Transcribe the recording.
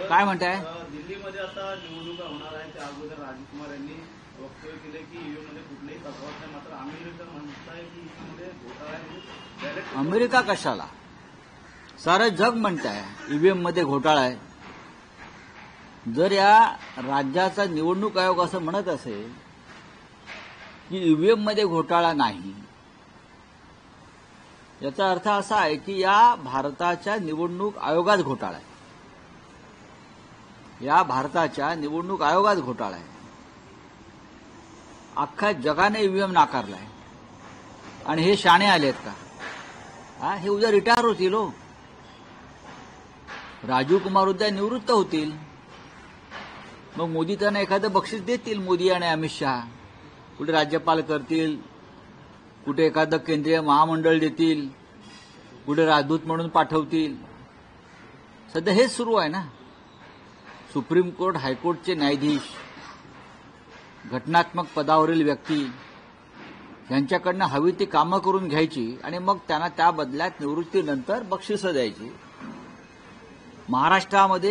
काय म्हणताय? दिल्लीमध्ये आता निवडणुका होणार आहे. त्या अगोदर राजकुमार यांनी वक्तव्य केले की ईव्हीएममध्ये कुठलेही तफावत नाही. मात्र अमेरिका म्हणताय की ईव्हीएममध्ये घोटाळा आहे. अमेरिका कशाला? सारं जग म्हणताय ईव्हीएम मध्ये घोटाळा आहे. जर या राज्याचा निवडणूक आयोग असं म्हणत असेल की ईव्हीएम मध्ये घोटाळा नाही, याचा अर्थ असा आहे की या भारताच्या निवडणूक आयोगात घोटाळा आहे. या भारताच्या निवडणूक आयोगात घोटाळा आहे. अख्ख्या जगाने ईव्हीएम नाकारलाय आणि हे शाणे आलेत का? हे उद्या रिटायर होतील हो. राजीव कुमार उद्या निवृत्त होतील. मग मोदी त्यांना एखादं बक्षीस देतील. मोदी आणि अमित शहा कुठे राज्यपाल करतील, कुठे एखादं केंद्रीय महामंडळ देतील, कुठे राजदूत म्हणून पाठवतील. सध्या हेच सुरू आहे ना. सुप्रीम कोर्ट, हायकोर्टचे न्यायाधीश, घटनात्मक पदावरील व्यक्ती यांच्याकडनं हवी ती कामं करून घ्यायची आणि मग त्यांना त्या बदल्यात निवृत्तीनंतर बक्षिसं द्यायची. महाराष्ट्रामध्ये